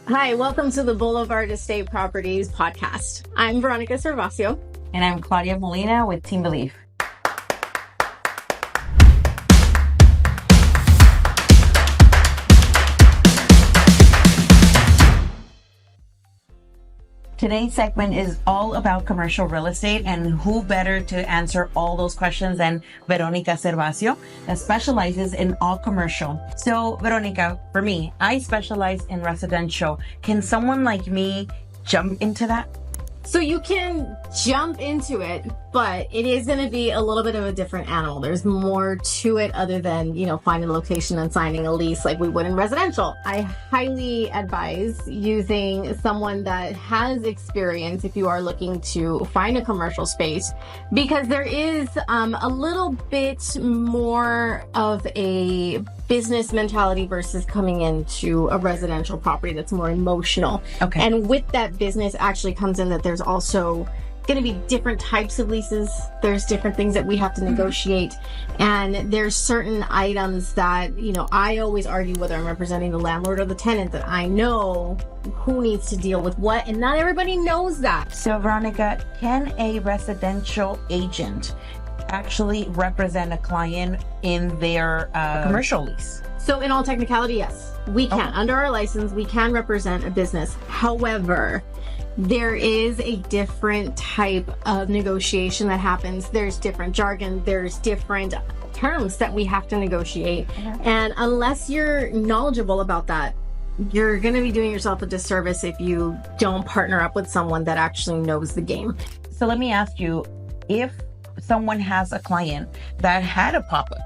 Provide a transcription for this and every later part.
Hi, welcome to the Boulevard Estate Properties podcast. I'm Veronica Cervacio. And I'm Claudia Molina with Team Belief. Today's segment is all about commercial real estate, and who better to answer all those questions than Veronica Cervacio, that specializes in all commercial. So Veronica, for me, I specialize in residential. Can someone like me jump into that? So you can jump into it, but it is going to be a little bit of a different animal. There's more to it other than, finding a location and signing a lease like we would in residential. I highly advise using someone that has experience if you are looking to find a commercial space, because there is a little bit more of a business mentality versus coming into a residential property that's more emotional. Okay. And with that business actually comes in that there's also going to be different types of leases. There's different things that we have to negotiate. And there's certain items that, I always argue whether I'm representing the landlord or the tenant, that I know who needs to deal with what. And not everybody knows that. So Veronica, can a residential agent actually represent a client in their commercial lease? So in all technicality, yes, we can. Oh. Under our license, we can represent a business. However, there is a different type of negotiation that happens. There's different jargon. There's different terms that we have to negotiate. And unless you're knowledgeable about that, you're going to be doing yourself a disservice if you don't partner up with someone that actually knows the game. So let me ask you, if someone has a client that had a pop-up,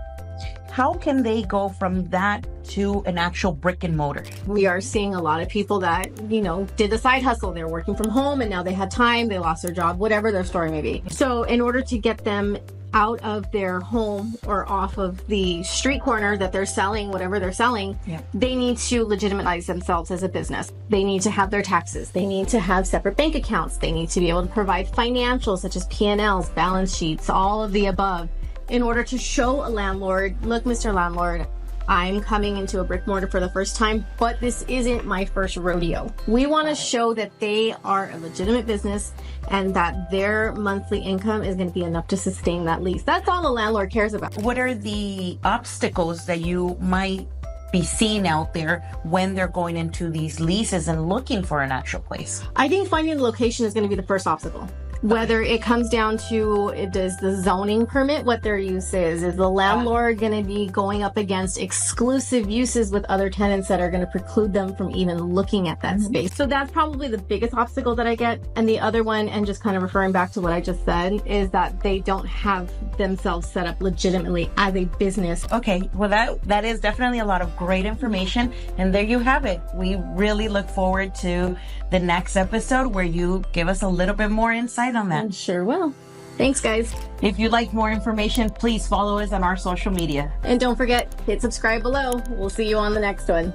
how can they go from that to an actual brick and mortar? We are seeing a lot of people that, did the side hustle. They're working from home and now they had time, they lost their job, whatever their story may be. So in order to get them out of their home or off of the street corner that they're selling, whatever they're selling, they need to legitimize themselves as a business. They need to have their taxes. They need to have separate bank accounts. They need to be able to provide financials such as P&Ls, balance sheets, all of the above, in order to show a landlord, look, Mr. Landlord, I'm coming into a brick mortar for the first time, but this isn't my first rodeo. We want to show that they are a legitimate business and that their monthly income is going to be enough to sustain that lease. That's all the landlord cares about. What are the obstacles that you might be seeing out there when they're going into these leases and looking for an actual place? I think finding the location is going to be the first obstacle. Whether it comes down to, does the zoning permit what their use is the landlord going to be going up against exclusive uses with other tenants that are going to preclude them from even looking at that space? So that's probably the biggest obstacle that I get. And the other one, and just kind of referring back to what I just said, is that they don't have themselves set up legitimately as a business. Okay, well that is definitely a lot of great information, and there you have it. We really look forward to the next episode where you give us a little bit more insight on that. Sure will. Thanks, guys. If you'd like more information, please follow us on our social media. And don't forget, hit subscribe below. We'll see you on the next one.